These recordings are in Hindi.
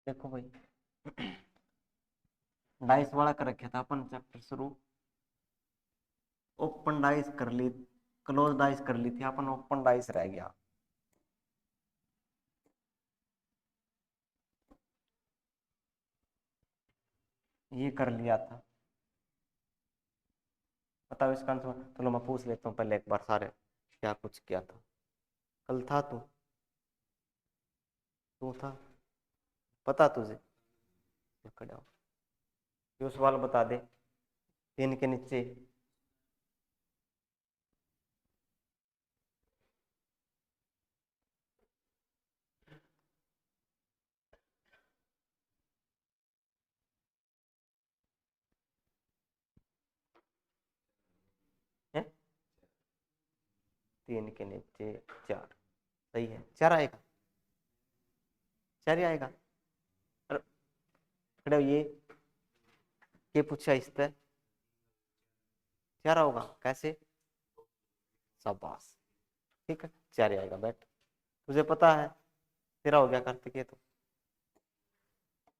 देखो भाई, डाइस वाला कर रखा था अपन चैप्टर शुरू। ओपन डाइस कर ली, क्लोज डाइस कर ली थी अपन, ओपन डाइस रह गया। ये कर लिया था। बताओ इसका आंसर। चलो मैं पूछ लेता हूँ पहले एक बार सारे, क्या कुछ किया था कल। था तू तू था, पता तुझे? खड़ा हो। ये सवाल बता दे, तीन के नीचे। है तीन के नीचे चार, सही है, चार आएगा, चार ही आएगा। अरे, खड़े हो, ये पूछा इस पे, चार होगा कैसे? शाबाश, ठीक है, चार ही आएगा। बैठ, तुझे पता है, तेरा हो गया कार्तिक। ये तो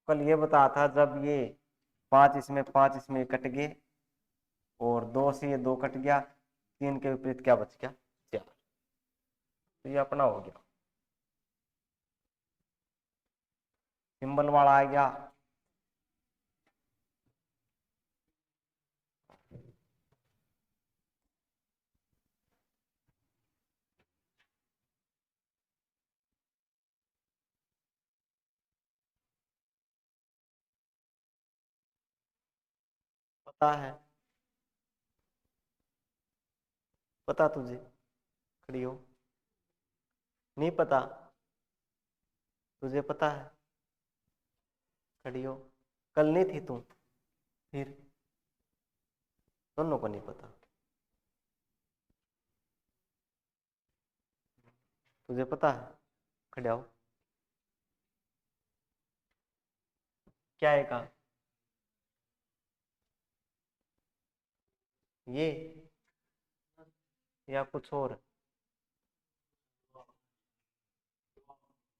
कल ये बताया था, जब ये पांच इसमें कट गए और दो से ये दो कट गया, तीन के विपरीत क्या बच गया? चार। तो ये अपना हो गया, सिंबल वाला आ गया। पता है, पता तुझे? खड़ी हो। नहीं पता? तुझे पता है? खड़ी हो। कल नहीं थी तुम? फिर दोनों को नहीं पता। तुझे पता है? खड़े हो। क्या आएगा? ये या कुछ और?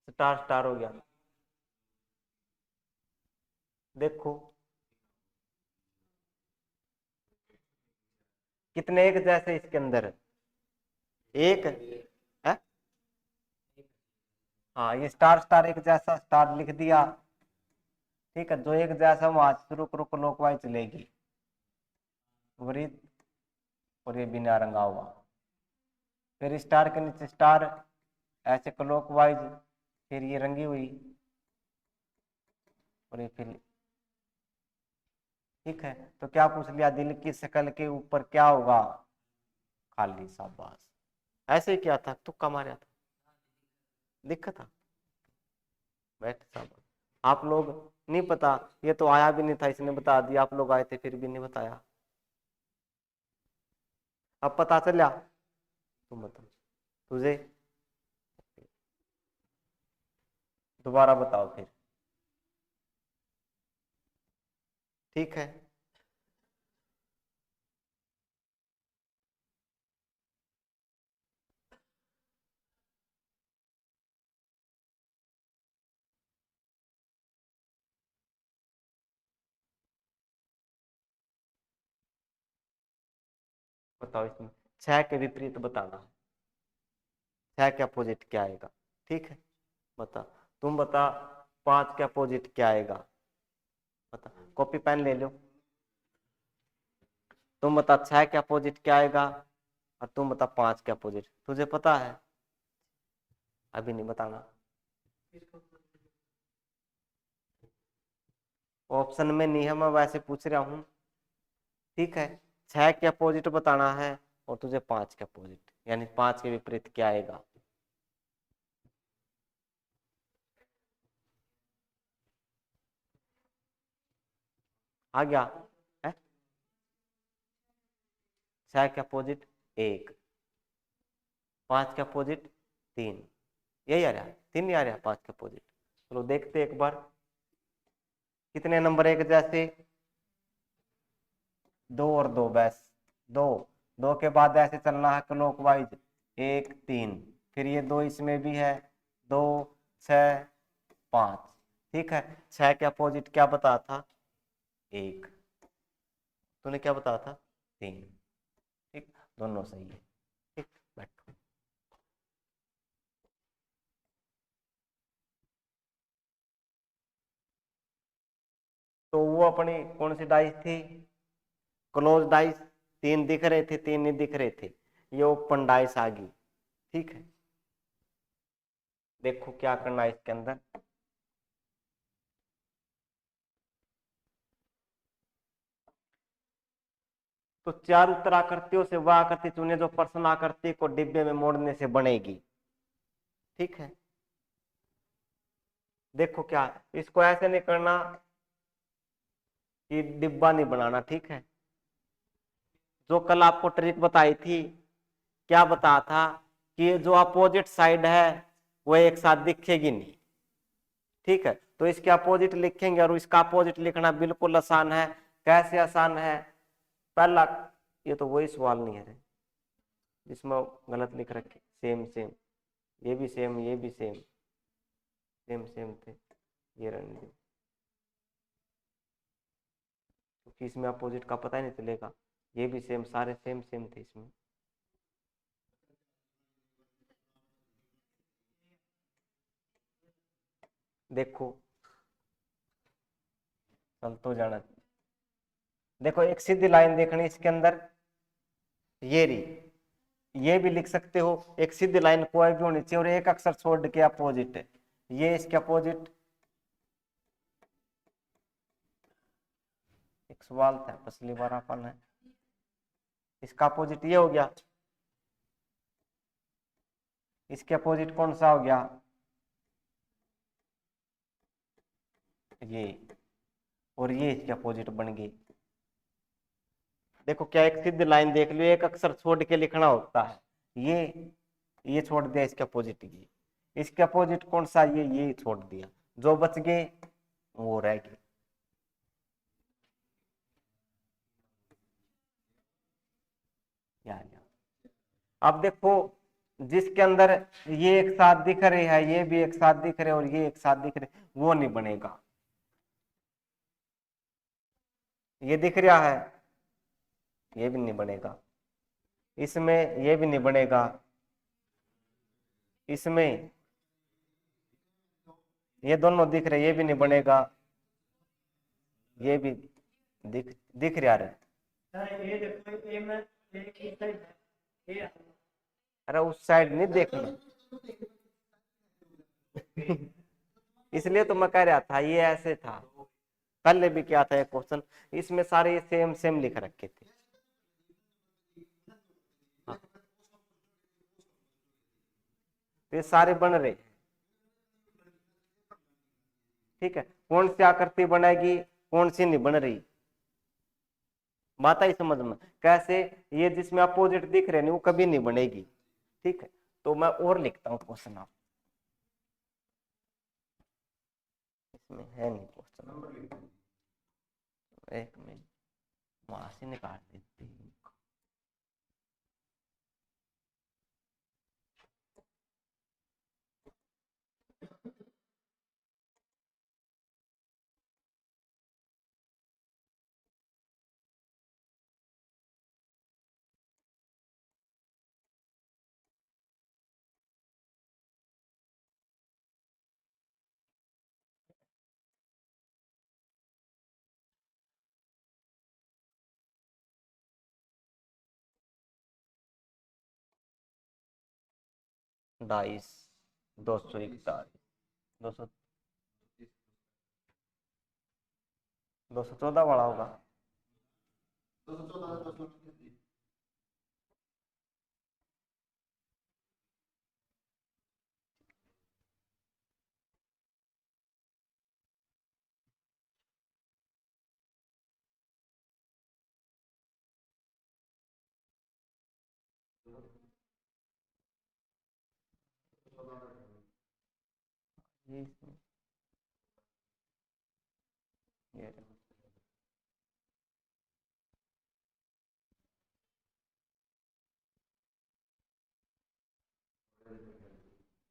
स्टार स्टार हो गया। देखो, कितने एक जैसे इसके अंदर? एक है। हाँ, ये स्टार स्टार एक जैसा स्टार लिख दिया। ठीक है, जो एक जैसा वहां से रुक रुक क्लॉकवाइज चलेगी, विपरीत, और ये बिना रंगा हुआ। फिर स्टार के नीचे स्टार, ऐसे क्लॉकवाइज, फिर ये रंगी हुई, और ये फिर। ठीक है, तो क्या पूछ लिया? दिल की शक्ल के ऊपर क्या होगा? खाली। शाबाश, ऐसे ही क्या था, तुक्का मारा था, दिखा था। बैठ शाबाश। आप लोग नहीं पता, ये तो आया भी नहीं था, इसने बता दिया। आप लोग आए थे फिर भी नहीं बताया। अब पता चला? तुम बताओ, तुझे? दोबारा बताओ फिर। ठीक है, बताओ इसमें छह के विपरीत बताना है। छह के अपोजिट क्या आएगा? ठीक है, बता। तुम बता, पांच के अपोजिट क्या आएगा? बता, कॉपी पेन ले लो। तुम बता छह के अपोजिट क्या आएगा, और तुम बता पांच के अपोजिट। तुझे पता है? अभी नहीं बताना। ऑप्शन में नहीं है, मैं वैसे पूछ रहा हूँ। ठीक है, छह के अपोजिट बताना है, और तुझे पांच के अपोजिट, यानी पांच के विपरीत क्या आएगा? आ गया है? छह के अपोजिट एक, पांच के अपोजिट तीन, यही आ रहा है। तीन नहीं आ रहा पांच के अपोजिट? चलो देखते एक बार, कितने नंबर एक जैसे? दो और दो, बस दो। दो के बाद ऐसे चलना है क्लॉकवाइज, एक तीन, फिर ये दो इसमें भी है, दो, छ, पांच। ठीक है। 6 के अपोजिट क्या बताया था? 1। तूने क्या बताया था? 3। ठीक, दोनों सही है। ठीक, बैठो। तो वो अपनी कौन सी डाइस थी? Close dice. 3 दिख रहे थे, 3 नहीं दिख रहे थे, ये ओपन डाइस आ गई। ठीक है, देखो क्या करना है इसके अंदर। तो 4 उत्तर आकृतियों से वह आकृति चुने जो प्रश्न आकृति को डिब्बे में मोड़ने से बनेगी। ठीक है, देखो क्या, इसको ऐसे नहीं करना कि डिब्बा नहीं बनाना। ठीक है, जो कल आपको ट्रिक बताई थी, क्या बताया था कि जो अपोजिट साइड है वो एक साथ दिखेगी नहीं। ठीक है, तो इसके अपोजिट लिखेंगे और इसका अपोजिट लिखना बिल्कुल आसान है। कैसे आसान है? पहला, ये तो वही सवाल नहीं है जिसमें गलत लिख रखे, सेम सेम, ये भी सेम, ये भी सेम, सेम सेम थे, ये रहने दो क्योंकि इसमें अपोजिट का पता ही नहीं चलेगा। ये भी सेम, सारे सेम सेम थे इसमें। देखो, चल तो जाना। देखो एक सीधी लाइन देखनी इसके अंदर, ये रही, ये भी लिख सकते हो। एक सीधी लाइन कोई भी होनी चाहिए और एक अक्षर छोड़ के अपोजिट है, ये इसके अपोजिट। एक सवाल था, पिछली बार अपन है, इसका अपोजिट ये हो गया, इसके अपोजिट कौन सा हो गया? ये, और ये इसके अपोजिट बन गई। देखो क्या, एक सीधी लाइन देख लो, एक अक्षर छोड़ के लिखना होता है, ये छोड़ दिया इसके अपोजिट, ये इसके अपोजिट कौन सा? ये छोड़ दिया, जो बच गए वो रह गए। अब देखो, जिसके अंदर ये एक साथ दिख रहे हैं, ये भी एक साथ दिख रहे और ये एक साथ दिख रहे, वो नहीं बनेगा। ये दिख रहा है, ये भी नहीं बनेगा। इसमें ये भी नहीं बनेगा, इसमें ये दोनों दिख रहे, ये भी नहीं बनेगा, ये भी दिख दिख रहा है। अरे उस साइड नहीं देखना इसलिए तो मैं कह रहा था ये ऐसे था। पहले भी क्या था एक क्वेश्चन, इसमें सारे सेम सेम लिख रखे थे। हाँ, तो ये सारे बन रहे। ठीक है, कौन सी आकृति बनेगी, कौन सी नहीं बन रही, बात आई समझ में? कैसे? ये जिसमें अपोजिट दिख रहे नहीं वो कभी नहीं बनेगी। ठीक है, तो मैं और लिखता हूँ क्वेश्चन, आप इसमें है नहीं क्वेश्चन, एक मिनट, वहां से निकाल देती हूँ। डाइस 241, 200, 214 वाला होगा। ये ये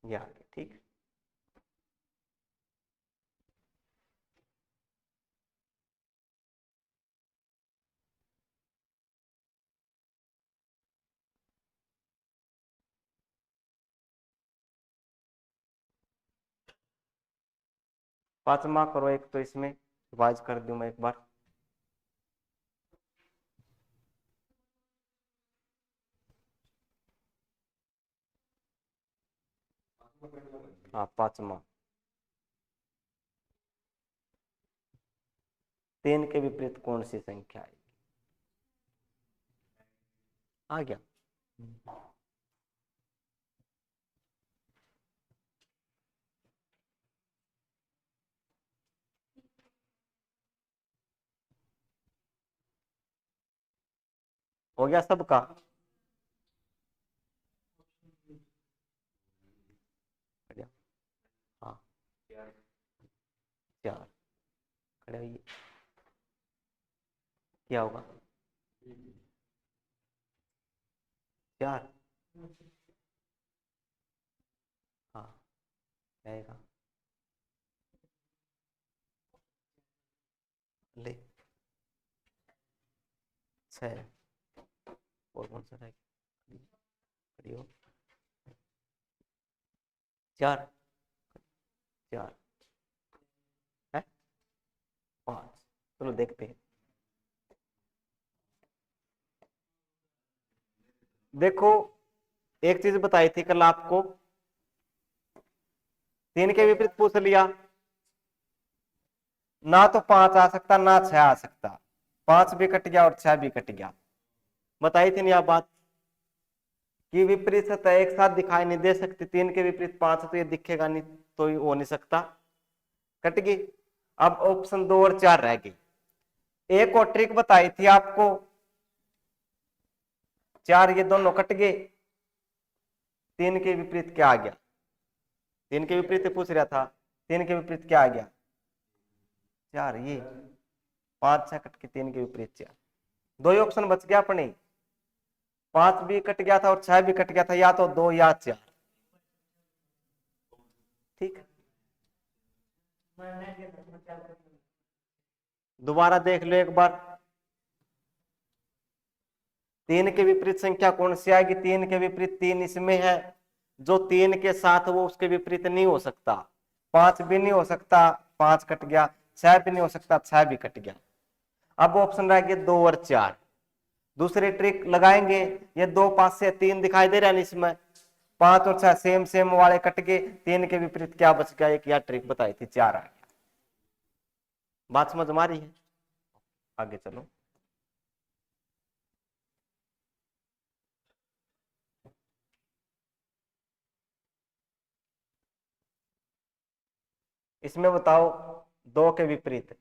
ये आ गया। ठीक, पांचवा करो एक, तो इसमें रिवाइज कर दूं मैं एक बार। हाँ पांचवा, 3 के विपरीत कौन सी संख्या आएगी? आ गया। हो गया सबका? हाँ 4 खड़े होइए। क्या होगा? 4। हाँ आएगा। ले 6 और कौन सा रहेगा? खड़ी हो। 4 4 है 5। चलो देखते हैं। देखो एक चीज बताई थी कल आपको, 3 के विपरीत पूछ लिया, ना तो 5 आ सकता ना 6 आ सकता, 5 भी कट गया और 6 भी कट गया। बताई थी नहीं आप बात कि विपरीत सतह एक साथ दिखाई नहीं दे सकती, 3 के विपरीत 5 तो ये दिखेगा नहीं, तो ये हो नहीं सकता, कट गई। अब ऑप्शन 2 और 4 रह गई। एक और ट्रिक बताई थी आपको, 4 ये दोनों कट गए, 3 के विपरीत क्या आ गया? 3 के विपरीत पूछ रहा था, 3 के विपरीत क्या आ गया? 4। ये 5 6 कट के 3 के विपरीत 4, दो ही ऑप्शन बच गया अपने, 5 भी कट गया था और 6 भी कट गया था, या तो 2 या 4। ठीक, दोबारा देख लो एक बार। 3 के विपरीत संख्या कौन सी आएगी? 3 के विपरीत 3 इसमें है, जो 3 के साथ वो उसके विपरीत नहीं हो सकता। 5 भी नहीं हो सकता, 5 कट गया, 6 भी नहीं हो सकता, 6 भी कट गया। अब ऑप्शन रह गए 2 और 4। दूसरी ट्रिक लगाएंगे, ये 2 5 से 3 दिखाई दे रहा है इसमें, 5 और 6 सेम सेम वाले कट गए, 3 के विपरीत क्या बच गया? एक या ट्रिक बताई थी, 4 आ गया। बात समझ में आ रही है? आगे चलो। इसमें बताओ 2 के विपरीत।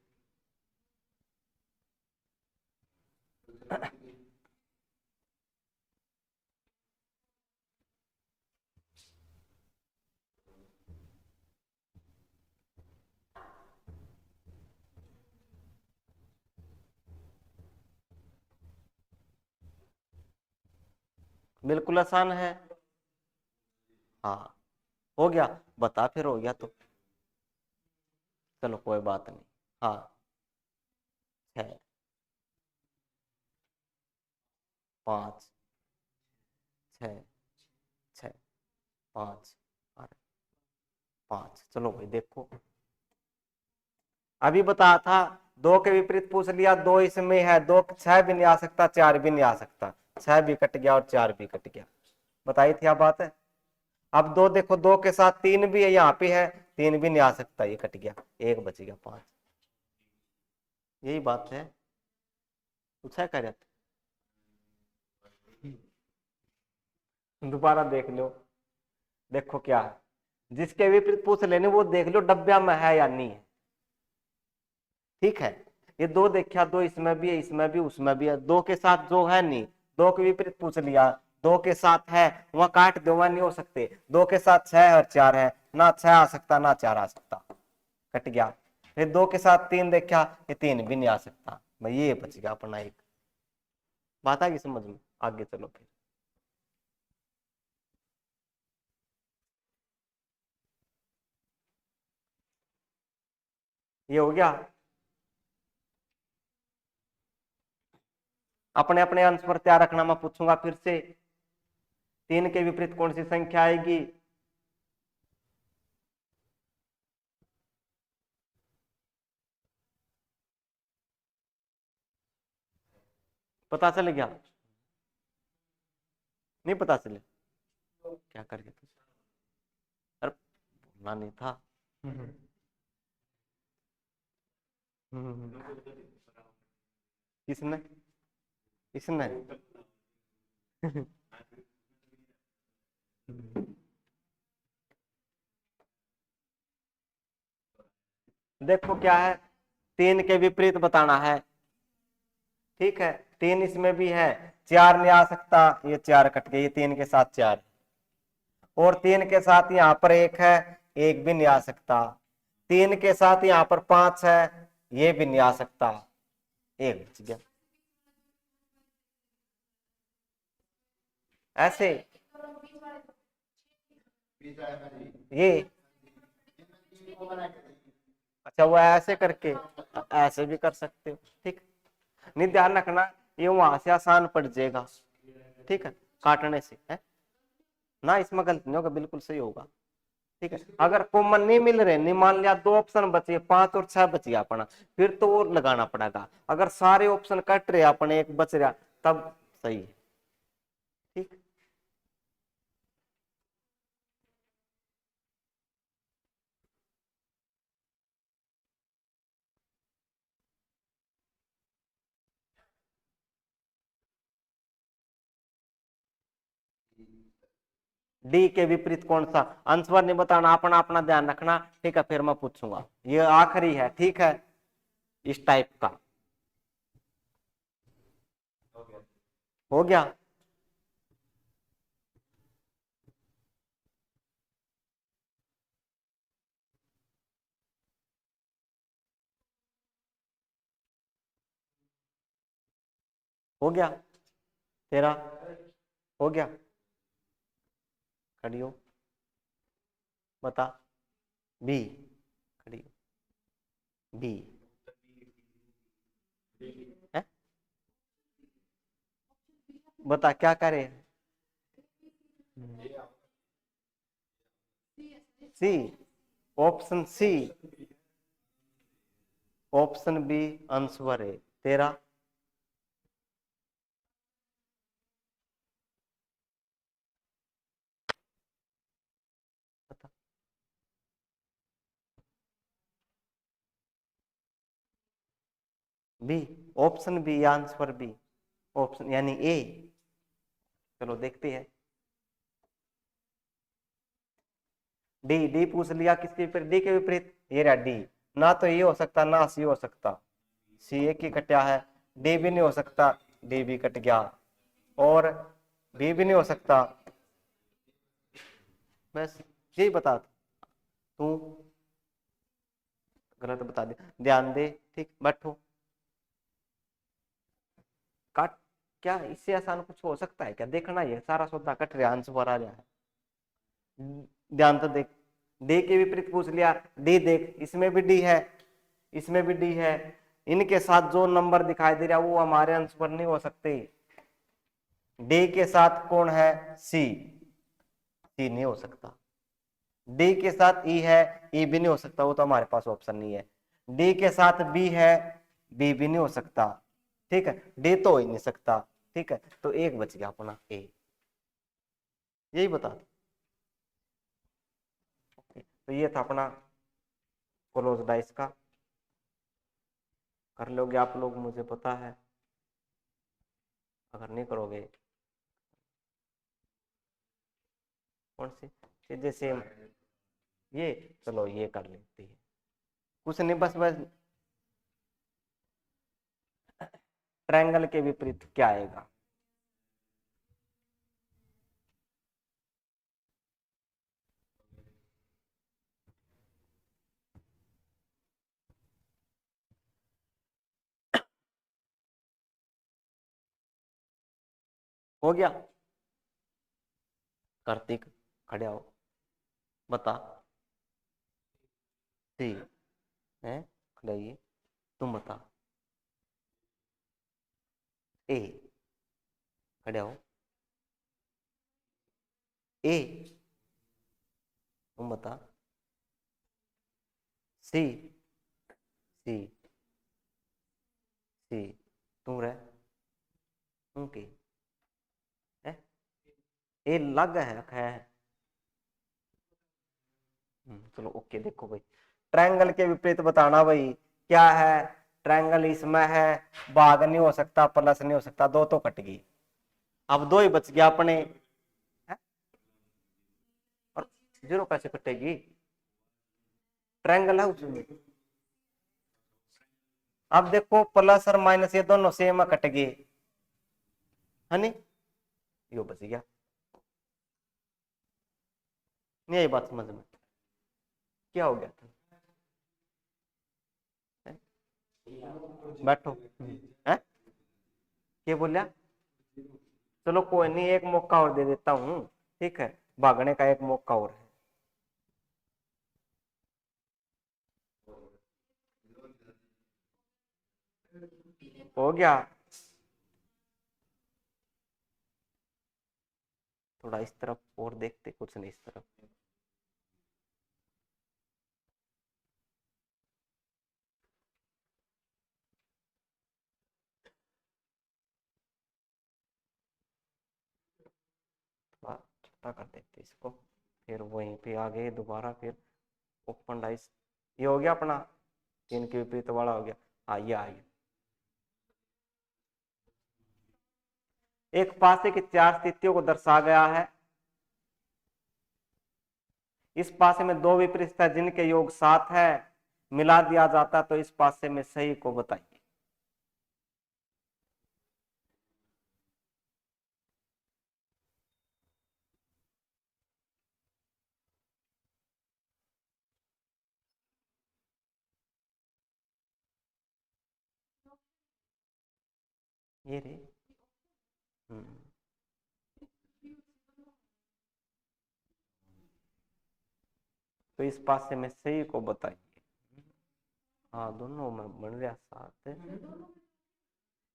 बिल्कुल आसान है। हाँ हो गया, बता फिर, हो गया तो चलो कोई बात नहीं। हाँ 6 5 6 6 5 और 5। चलो भाई देखो, अभी बता था 2 के विपरीत पूछ लिया, 2 इसमें है, 2 6 भी नहीं आ सकता, 4 भी नहीं आ सकता, 6 भी कट गया और 4 भी कट गया। बताई थी आप बात है। अब 2 देखो, 2 के साथ 3 भी है, यहाँ पे है, 3 भी नहीं आ सकता, ये कट गया, एक बच गया 5। यही बात है, पूछा कर दोबारा देख लो। देखो क्या है, जिसके विपरीत पूछ लेने वो देख लो डब्बा में है या नहीं है। ठीक है, ये 2 देखा, 2 इसमें भी है, इसमें भी, उसमें भी है, 2 के साथ जो है नहीं, 2 के विपरीत पूछ लिया, 2 के साथ है, वहां काट दो, वहां नहीं हो सकते, 2 के साथ 6 और 4 है, ना 6 आ सकता ना 4 आ सकता, कट गया। फिर 2 के साथ 3 देखा, ये 3 भी नहीं आ सकता, भाई ये बच गया अपना एक। बात आ गई समझ में? आगे चलो फिर। ये हो गया। अपने अपने आंसर तैयार रखना, मैं पूछूंगा फिर से, 3 के विपरीत कौन सी संख्या आएगी? पता चल गया? नहीं पता चले? क्या कर गया तू? अरे बोलना नहीं था। किसने? किसने? देखो क्या है, 3 के विपरीत बताना है। ठीक है, 3 इसमें भी है, 4 नहीं आ सकता, ये 4 कट गए, ये 3 के साथ 4, और 3 के साथ यहाँ पर 1 है, 1 भी नहीं आ सकता। 3 के साथ यहाँ पर 5 है, ये भी नहीं आ सकता, 1 बच गया। ऐसे ये, अच्छा वो ऐसे करके, ऐसे भी कर सकते हो। ठीक, नहीं ध्यान रखना, ये वहां से आसान पड़ जाएगा। ठीक है, काटने से है ना, इसमें गलती नहीं होगा, बिल्कुल सही होगा। ठीक है, अगर कॉमन नहीं मिल रहे, नहीं मान लिया 2 ऑप्शन बचे, 5 और 6 बच गया अपना, फिर तो और लगाना पड़ेगा। अगर सारे ऑप्शन कट रहे अपने, एक बच रहा, तब सही है। ठीक, डी के विपरीत कौन सा? आंसर नहीं बताना, अपना अपना ध्यान रखना। ठीक है, फिर मैं पूछूंगा, ये आखिरी है। ठीक है, इस टाइप का हो गया। हो गया तेरा, हो गया, खड़ी हो, बता। बी, खड़ी हो, बी है, बता क्या करे। C, option C, option B answer है तेरा। बता, बी, ऑप्शन बी या आंसर बी? ऑप्शन यानी ए। चलो देखते हैं। डी, डी पूछ लिया, किसके विपरीत? डी के विपरीत, ये रहा डी। ना तो ये हो सकता, ना सी हो सकता, सी एक ही कटा है। डी भी नहीं हो सकता, डी भी कट गया, और बी भी नहीं हो सकता। बस यही बता तू, गलत बता दे, ध्यान दे। ठीक, बैठो, काट। क्या इससे आसान कुछ हो सकता है क्या? देखना, ये सारा सौदा कट रहा, आंसर आ रहा है। ध्यान तो देख, डी के विपरीत पूछ लिया, डी देख, इसमें भी डी है, इसमें भी डी है, इनके साथ जो नंबर दिखाई दे रहा है वो हमारे आंसर नहीं हो सकते। डी के साथ कौन है? सी, सी नहीं हो सकता। डी के साथ ई है, ई भी नहीं हो सकता, वो तो हमारे पास ऑप्शन नहीं है। डी के साथ बी है, बी भी नहीं हो सकता। ठीक है, डी तो हो ही नहीं सकता। ठीक है, तो एक बच गया अपना ए, यही बता दो। तो ये था अपना क्लोज डाइस का, कर लोगे आप लोग मुझे पता है, अगर नहीं करोगे कौन सी सीधे सेम, ये चलो ये कर लेते हैं, कुछ नहीं, बस बस ट्रायंगल के विपरीत क्या आएगा? हो गया, कार्तिक खड़े आओ, बता। सी है, खड़े आइए, तुम बता। ए, खड़े आओ, ए, तुम बता। सी, सी, सी, तुम रहे, उनकी है ए लग है। चलो ओके। देखो भाई, ट्रायंगल के विपरीत बताना भाई क्या है। ट्रायंगल इसमें है, भाग नहीं हो सकता, प्लस नहीं हो सकता, दो तो कट गई। अब दो ही बच गया अपने है? और जीरो कैसे कटेगी, ट्रायंगल है उसमें। अब देखो प्लस और माइनस ये दोनों सेम कट गए है नी, यो बच गया। नहीं आई बात समझ में, क्या हो गया था? बैठो है, क्या बोलिया? चलो कोई नहीं, एक मौका और दे देता हूं, ठीक है, भागने का एक मौका और है। हो गया। थोड़ा इस तरफ और देखते, कुछ नहीं इस तरफ। थोड़ा छोटा कर देते इसको, फिर वहीं पे आ गए दोबारा, फिर ओपन डाइस। ये हो गया अपना तीन के विपरीत वाला हो गया। हाँ ये आ गया। एक पासे की चार स्थितियों को दर्शा गया है। इस पासे में दो विपरीत है जिनके योग 7 है, मिला दिया जाता तो इस पासे में सही को बताइए। ये रे। हम्म। तो इस पासे में सही को बताइए। हाँ दोनों में बन रहा 7।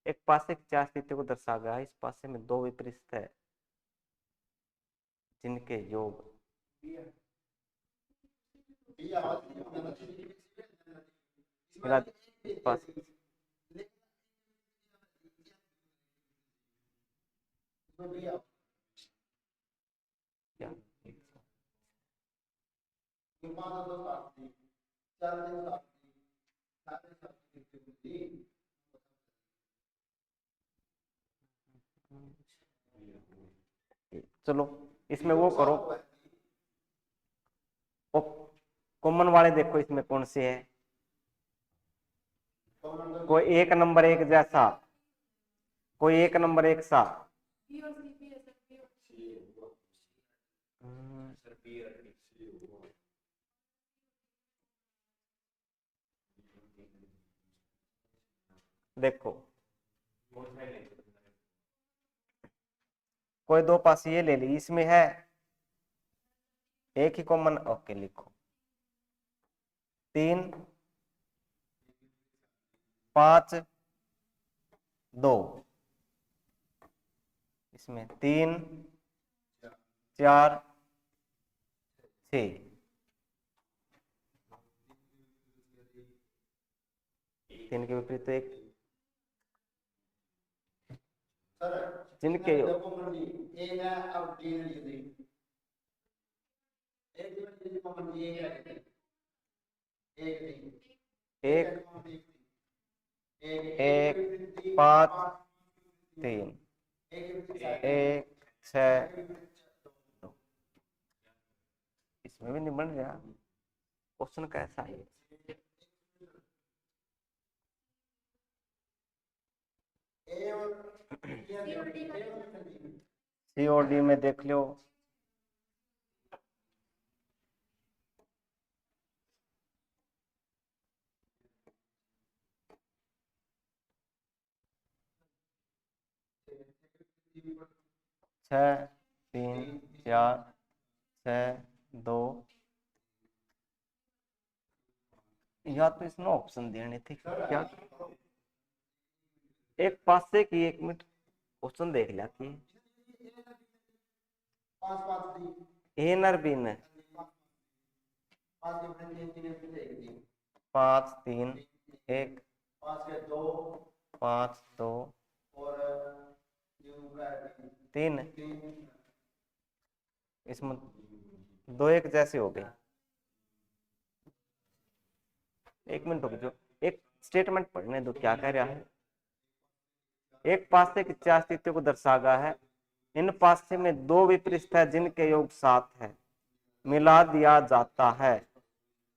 एक पासे की चार स्थितियों को दर्शा गया, इस पासे में दो विपरीत है जिनके योग मिला इस पासे क्या। चलो इसमें वो करो, कॉमन वाले देखो इसमें कौन से है। कोई एक नंबर एक जैसा, कोई एक नंबर एक सा। देखो कोई दो पास ये ले ली, इसमें है एक ही कॉमन, ओके लिखो 3 5 2। इसमें 3 4 6, तीन के विपरीत तो एक जिनके एक 1 5 3 1 6 2। इसमें भी नहीं बन रहा, क्वेश्चन कैसा है। सी और डी में देख लो। छः 3 4 6 2, या तो इसमें ऑप्शन देने थे क्या। एक पास से की, एक मिनट क्वेश्चन देख लिया कि एन और बिन 5 3 1 5 2 3 इसमें 2 1 जैसे हो गए। 1 मिनट रुक जाओ, एक स्टेटमेंट पढ़ने दो क्या कह रहा है। एक पासे की 4 स्थितियों को दर्शागा है, इन पासे में 2 विपरीत है जिनके योग 7 है, मिला दिया जाता है,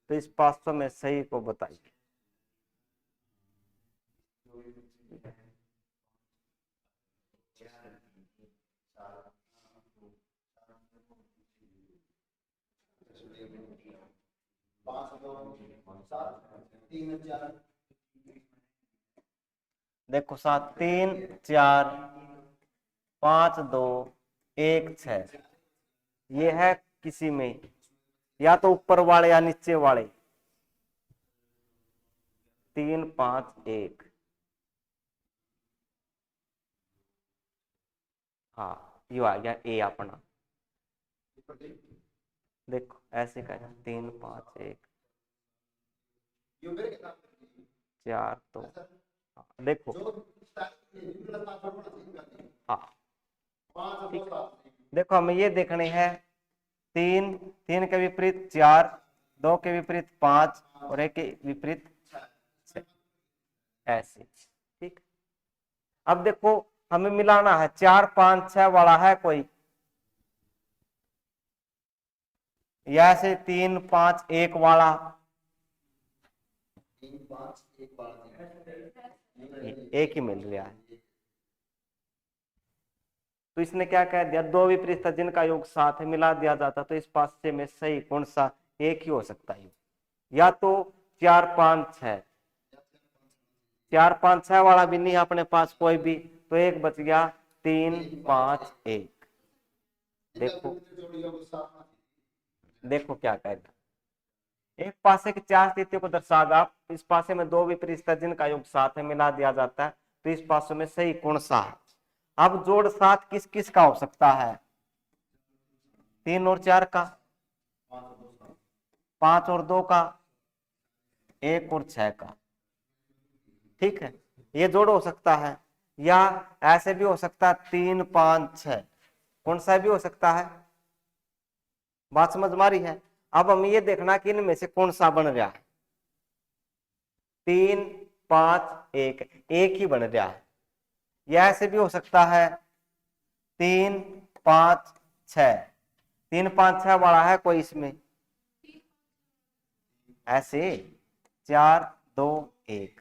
तो इस पासों में सही को बताइए। देखो 7 3 4 5 2 1 6, ये है किसी में या तो ऊपर वाले या नीचे वाले। 3 5 1, हाँ ये आ गया ए अपना। देखो ऐसे कर 3 5 1 4 तो देखो हाँ ठीक है। देखो हमें ये देखने हैं 3 3 के विपरीत 4, 2 के विपरीत 5 और 1 के विपरीत 6, ऐसे ठीक। अब देखो हमें मिलाना है 4 5 6 वाला है कोई, या से 3 5 1 वाला, एक ही मिल रहा है। तो इसने क्या कह दिया, 2 विपरीत जिनका योग 7 है, मिला दिया जाता, तो इस पासे में सही कौन सा, एक ही हो सकता है, या तो 4 5 6, 4 5 6 वाला भी नहीं अपने पास कोई भी, तो एक बच गया 3 5 1। देखो देखो क्या कहेगा, एक पासे की 4 स्थितियों को दर्शागा, इस पासे में 2 विपरीत जिनका योग 7 है, मिला दिया जाता है, तो इस पासों में सही कौन सा है। अब जोड़ 7 किस किस का हो सकता है, 3 और 4 का, 5 और 2 का, 1 और 6 का, ठीक है। ये जोड़ हो सकता है, या ऐसे भी हो सकता है 3 5 6, कौन सा भी हो सकता है। बात समझ मारी है। अब हमें ये देखना कि इनमें से कौन सा बन रहा है, 3 5 1, एक ही बन रहा है। या ऐसे भी हो सकता है 3 5 6, 3 5 6 वाला है कोई इसमें, ऐसे 4 2 1,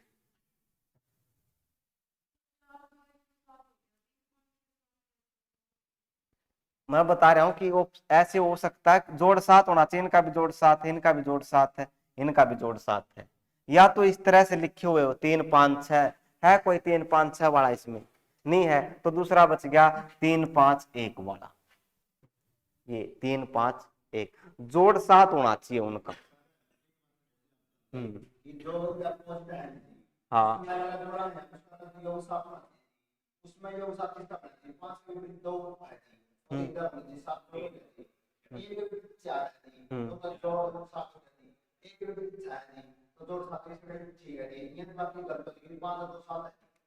मैं बता रहा हूं कि वो ऐसे हो सकता है, जोड़ 7 होना चाहिए, इनका भी जोड़ 7 है, इनका भी जोड़ 7 है, इनका भी जोड़ 7 है। या तो इस तरह से लिखे हुए हो 3 5 6, है कोई 3 5 6 वाला इसमें नहीं है, तो दूसरा बच गया 3 5 1 वाला, ये 3 5 1, जोड़ 7 होना चाहिए उनका। हाँ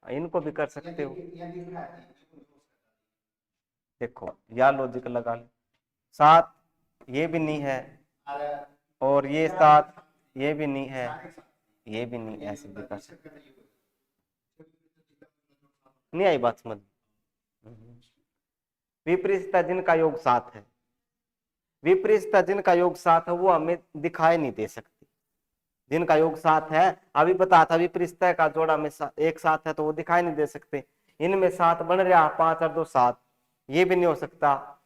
इनको भी कर सकते हो। देखो या लॉजिक लगा लो, 7 ये भी नहीं है, और ये 7 ये भी नहीं है, ये भी नहीं, ऐसे भी कर सकते। नहीं आई बात समझ। विपरीतता जिनका योग 7 है, विपरीतता जिनका योग 7 है वो हमें दिखाई नहीं दे सकती। जिनका योग 7 है, अभी बता था विपरीतता का जोड़ा में एक 7 है, तो वो दिखाई नहीं दे सकते। इनमें 7 बन रहा, 5 और 2 7, ये भी नहीं हो सकता।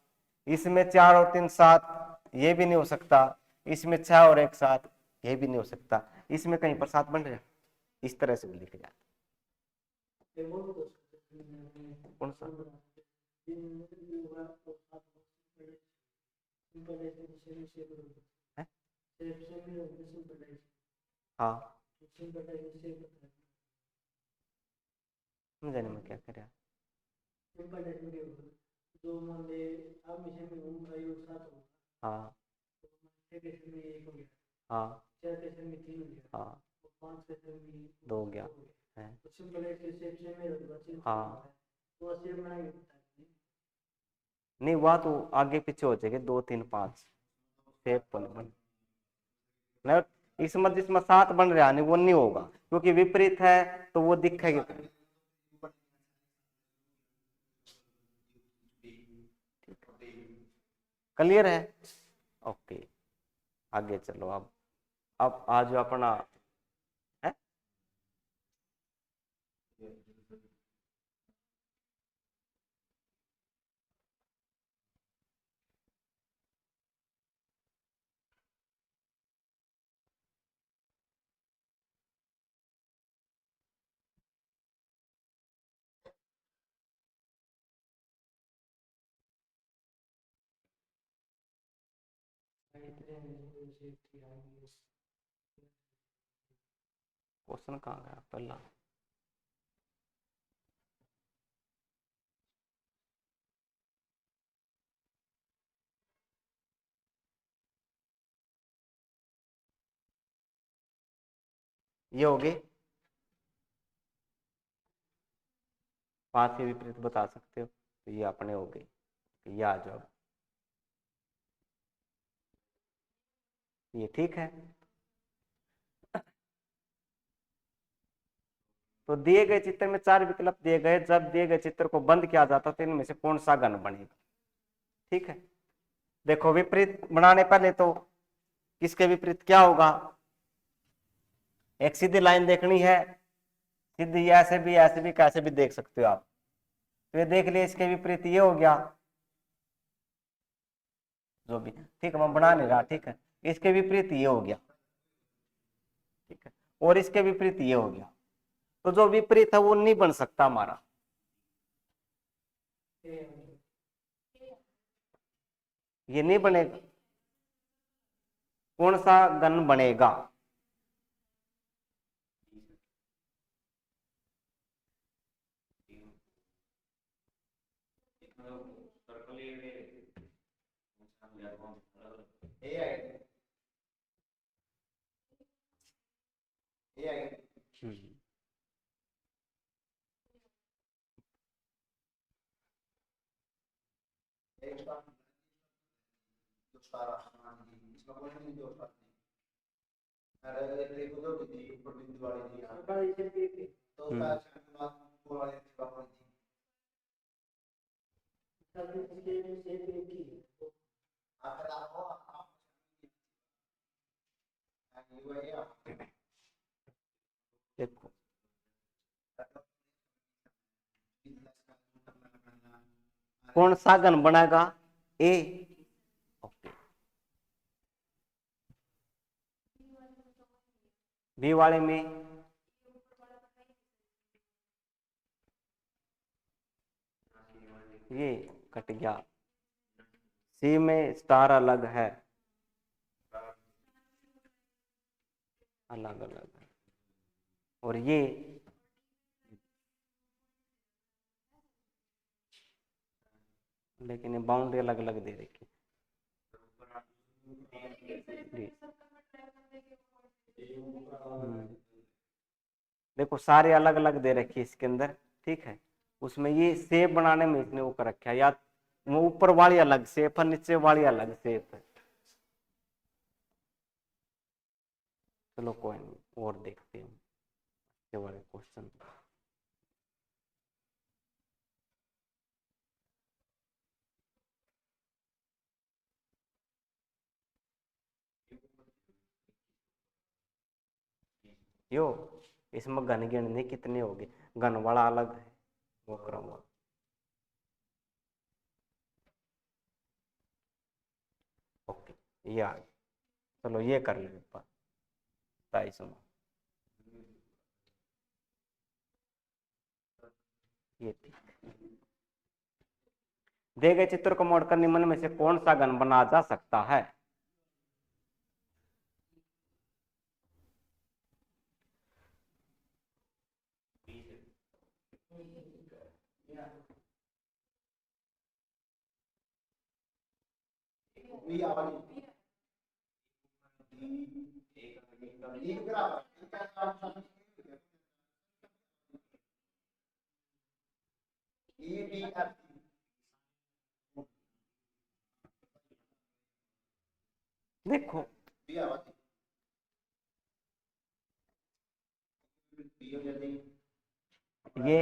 इसमें 4 और 3 7, ये भी नहीं हो सकता। इसमें 6 और 1 7, ये भी नहीं हो सकता। इसमें कहीं पर 7 बन रहा, इस तरह से भी लिखे जाता। कौन सा, है? हाँ समझा नहीं मैं क्या कर रहा। हाँ हाँ हाँ 2 हो गया है, हाँ नहीं, वह तो आगे पीछे हो जाएगी, 2 3 5 शेप तो नहीं बन, नहीं इसमें जिसमें 7 बन रहा नहीं वो नहीं होगा, क्योंकि विपरीत है तो वो दिखेगी। क्लियर है? ओके, आगे चलो। अब आज अपना है, क्वेश्चन कहाँ गया पहला? ये होगी 5 के विपरीत बता सकते हो, तो ये अपने हो गई, ये आ जाओ, ये ठीक है। तो दिए गए चित्र में 4 विकल्प दिए गए, जब दिए गए चित्र को बंद किया जाता तो इनमें से कौन सा गण बनेगा? ठीक है, देखो विपरीत बनाने पहले तो किसके विपरीत क्या होगा, एक सीधी लाइन देखनी है, सीधी ऐसे भी कैसे भी देख सकते हो आप, तो ये देख लिए, इसके विपरीत ये हो गया, जो भी, ठीक है मैं बना नहीं रहा, ठीक है, इसके विपरीत ये हो गया, ठीक है, और इसके विपरीत ये हो गया, तो जो विपरीत है वो नहीं बन सकता हमारा, ये नहीं बनेगा। कौन सा गण बनेगा? देखो कौन सा गण बनेगा? ए। ओके, बी वाले में ये कट गया, सी में स्टार अलग है, अलग अलग है, और ये लेकिन बाउंड्री अलग अलग दे रखी जी। देखो सारे अलग अलग दे रखी है इसके अंदर, ठीक है, उसमें ये सेप बनाने में इसने वो कर रखा है, या वो ऊपर वाली अलग सेप है, नीचे वाली अलग सेप है। चलो कोई नहीं, और देखते हैं इसके वाले क्वेश्चन। यो, इसमें घन गिनने कितने हो गए, घन वाला अलग है, वो क्रम वाला। ओके, ये आ गया, चलो ये कर ले, 27 में ये ठीक। दिए गए चित्र को मोड़कर निम्न में से कौन सा घन बना जा सकता है? देखो ये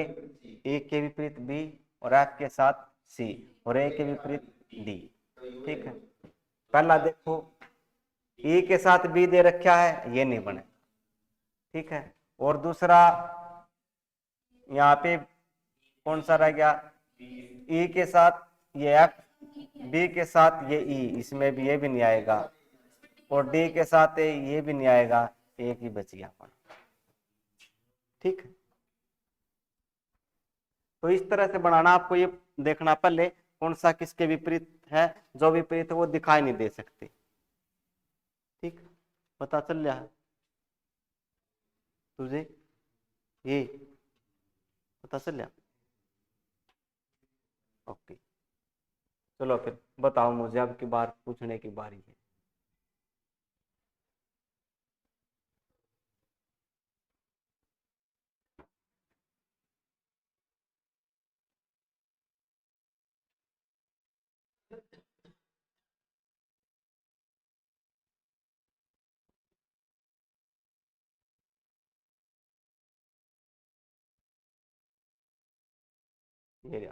ए के विपरीत बी और एफ के साथ सी और ए के विपरीत डी। ठीक है, पहला देखो ई के साथ बी दे रखा है, ये नहीं बने। ठीक है, और दूसरा यहाँ पे कौन सा रह गया, ई के साथ ये एफ, बी के साथ ये ई, इसमें भी ये भी नहीं आएगा, और डी के साथ ये भी नहीं आएगा, एक ही बच गया अपन। ठीक है, तो इस तरह से बनाना, आपको ये देखना पहले कौन सा किसके विपरीत है, जो विपरीत है वो दिखाई नहीं दे सकते। ठीक, पता चल रहा है तुझे, ये पता चल रहा। ओके, चलो फिर बताओ मुझे, अब की बार पूछने की बारी है। ये रहा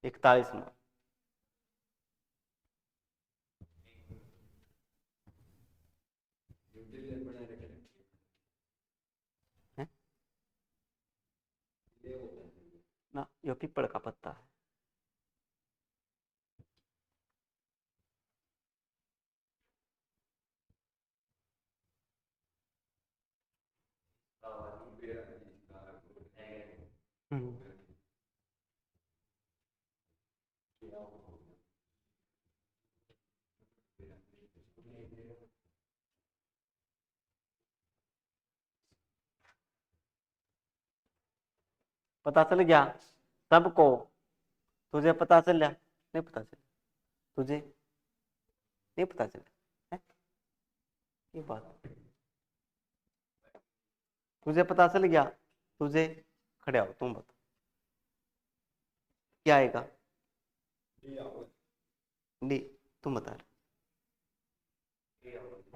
41वां। है ना, ये पीपल का पत्ता है। हम्म, पता चल गया सबको, तुझे पता चल गया, नहीं पता चल, तुझे नहीं पता चला है? ये बात तुझे पता चल गया, तुझे, खड़े हो तुम, बता क्या आएगा। डी, तुम बता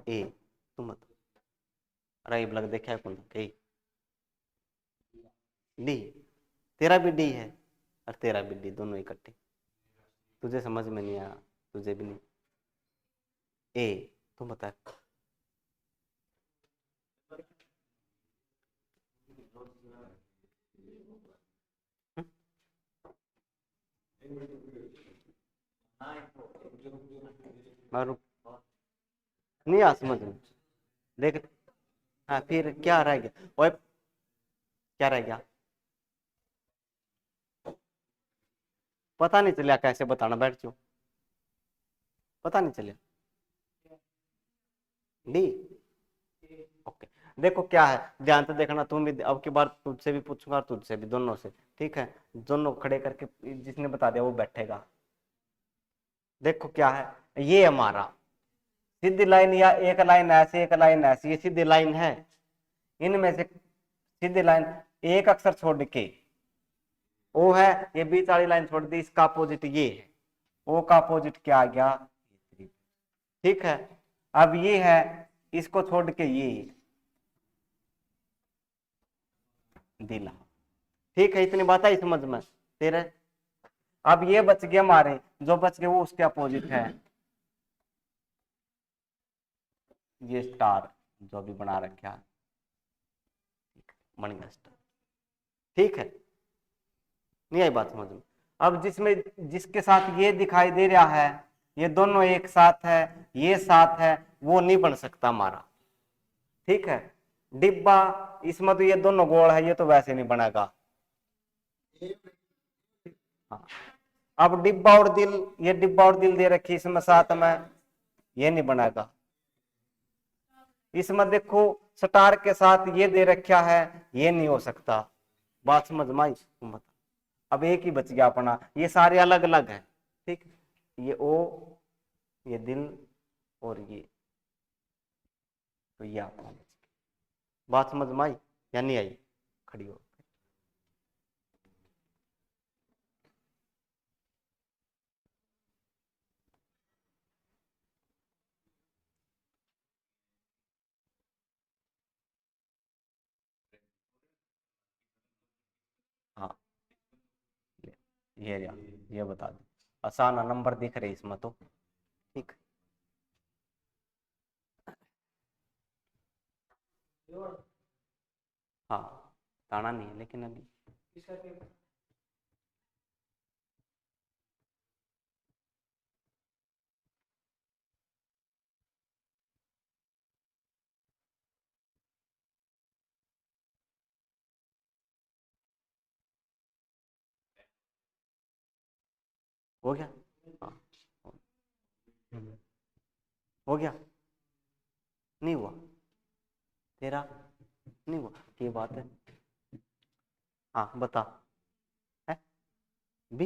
ए, तुम बता, अरे लग देखा है कौन ए, डी, तेरा भी डी है और तेरा भी डी, दोनों इकट्ठे, तुझे समझ में नहीं आया, तुझे भी नहीं। ए, तुम बता। और नहीं आ समझ में, देख, हाँ फिर क्या रह गया, ओए क्या रह गया, पता नहीं चला, कैसे बताना, बैठ जाओ, पता नहीं चला। डी, ओके, देखो क्या है, ध्यान से देखना, तुम भी अब की बार तुझसे भी पूछूंगा, तुझसे भी, दोनों से। ठीक है, दोनों खड़े करके, जिसने बता दिया वो बैठेगा। देखो क्या है, ये हमारा सीधी लाइन, या एक लाइन ऐसे एक लाइन ऐसी, ये सीधी लाइन है, इनमें से सीधी लाइन एक अक्षर छोड़ के ओ है, ये बीच वाली लाइन छोड़ दी, इसका अपोजिट ये है, ओ का अपोजिट क्या आ गया। ठीक है, अब ये है, इसको छोड़ के ये दिला। ठीक है, इतनी बात आई समझ में तेरे। अब ये बच गए हमारे, जो बच गए वो उसके अपोजिट है, ये स्टार जो भी बना रखा है, बन गया स्टार। ठीक है, नहीं आई बात समझ में। अब जिसमें, जिसके साथ ये दिखाई दे रहा है, ये दोनों एक साथ है, ये साथ है, वो नहीं बन सकता हमारा। ठीक है, डिब्बा, इसमें तो ये दोनों गोल है, ये तो वैसे नहीं बनेगा। हाँ, अब डिब्बा और दिल, ये डिब्बा और दिल दे रखी इसमें साथ में, ये नहीं बनेगा। इसमें देखो स्टार के साथ ये दे रखा है, ये नहीं हो सकता। बात समझ में आई, तुम बता। अब एक ही बच गया अपना, ये सारे अलग अलग है। ठीक, ये ओ, ये दिल, और ये, तो ये अपना बच गया। बात समझ में आई या नहीं आई, खड़ी हो। ये रहा, ये बता दो। आसान नंबर दिख रहे इसमें तो, ठीक। हाँ, ताना नहीं है लेकिन अभी हो गया। हाँ, हम्म, हो गया। नहीं हुआ तेरा, नहीं हुआ, ये बात है। हाँ बता। है बी,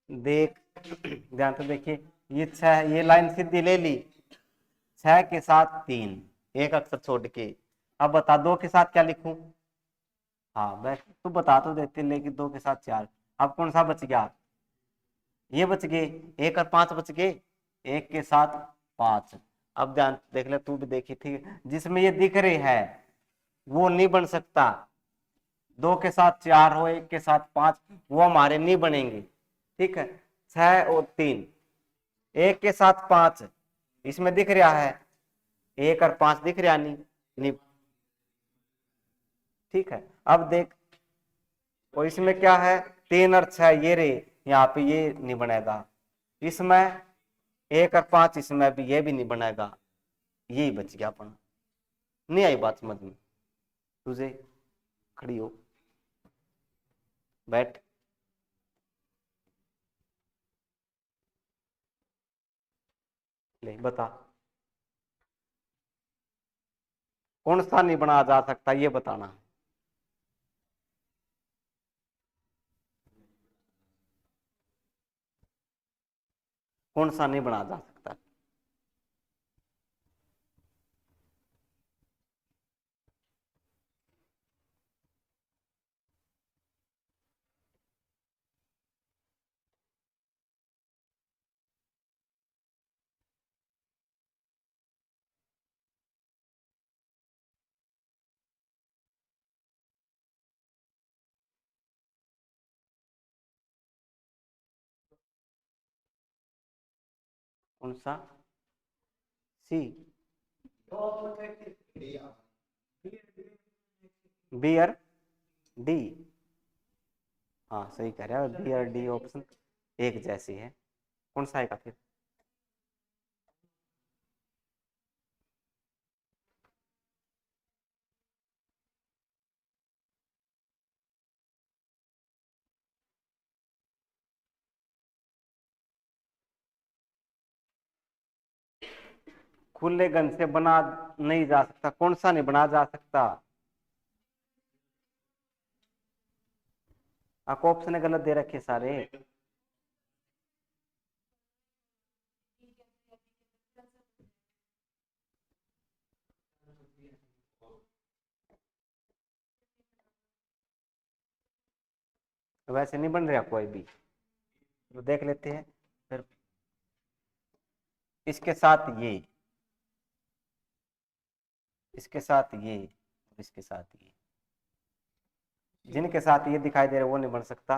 देख ध्यान से देखिए, ये छह, ये लाइन सीधी ले ली, 6 के साथ 3, एक अक्षर छोड़ के। अब बता 2 के साथ क्या लिखूं? हाँ बस तू बता तो देते, लेकिन 2 के साथ 4। अब कौन सा बच गया? ये बच गए, 1 और 5 बच गए, 1 के साथ 5। अब ध्यान देख ले, तू भी देखी ठीक है, जिसमें ये दिख रही है वो नहीं बन सकता। 2 के साथ 4 हो, 1 के साथ 5, वो हमारे नहीं बनेंगे, ठीक है। 6 और 3, 1 के साथ 5 इसमें दिख रहा है, 1 और 5 दिख रहा नहीं, ठीक है। अब देख, और इसमें क्या है, 3 और 6 ये रे, यहाँ पे ये नहीं बनेगा, इसमें 1 और 5 इसमें भी ये भी नहीं बनेगा, यही बच गया अपन। नहीं आई बात समझ में तुझे? खड़ी हो, बैठ। ले बता, कौन सा नहीं बनाया जा सकता ये बताना। कौन सा नहीं बनाया जा सकता? कौन सा? सी, बी और डी। हाँ सही कह रहा है, बी और डी ऑप्शन एक जैसी है। कौन सा आएगा फिर? खुले गन से बना नहीं जा सकता, कौन सा नहीं बना जा सकता? आपको ऑप्शन गलत दे रखे सारे। वैसे नहीं बन रहा कोई भी, तो देख लेते हैं फिर। इसके साथ ये, इसके साथ ये, इसके साथ ये, जिनके साथ ये दिखाई दे रहे वो नहीं बन सकता।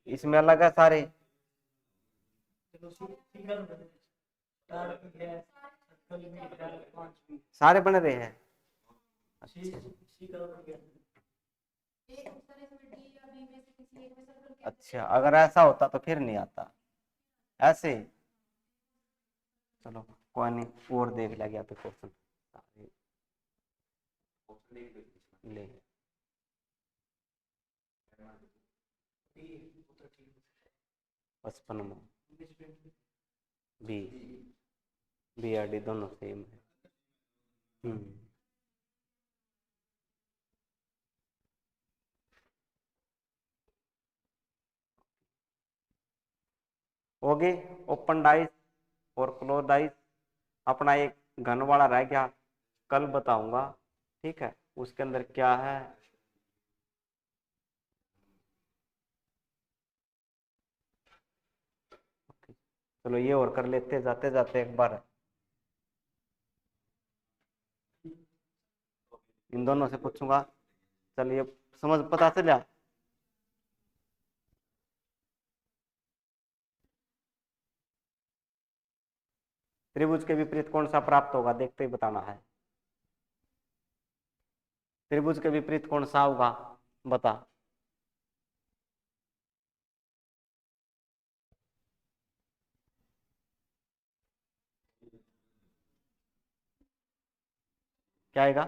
इसमें अलग है सारे, सारे बन रहे हैं। अच्छा अगर ऐसा होता तो फिर नहीं आता ऐसे। चलो कोई नहीं, और देख लिया गया पे क्वेश्चन। ले 55 में बी, बी आर डी दोनों सेम है। हो गए ओपन डाइस और क्लोज डाइस। अपना एक घन वाला रह गया, कल बताऊंगा, ठीक है, उसके अंदर क्या है। चलो ये और कर लेते जाते जाते एक बार, इन दोनों से पूछूंगा। चलिए समझ पता चला। त्रिभुज के विपरीत कौन सा प्राप्त होगा, देखते ही बताना है। त्रिभुज के विपरीत कौन सा होगा, बता। क्या आएगा,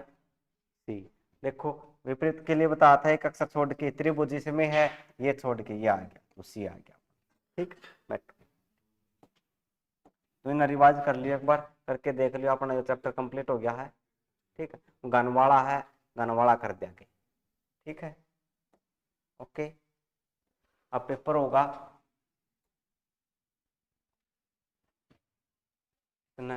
सी। देखो विपरीत के लिए बताया था, एक अक्षर छोड़ के, त्रिभुज इसमें है, ये छोड़ के ये आ गया, तो सी आ गया। ठीक, बैठ। तो इन्हें रिवाइज कर लिया, एक बार करके देख लियो, अपना जो चैप्टर कंप्लीट हो गया है। ठीक है, गनवाड़ा है, गनवाड़ा कर दिया गया। ठीक है, ओके। अब पेपर होगा ना।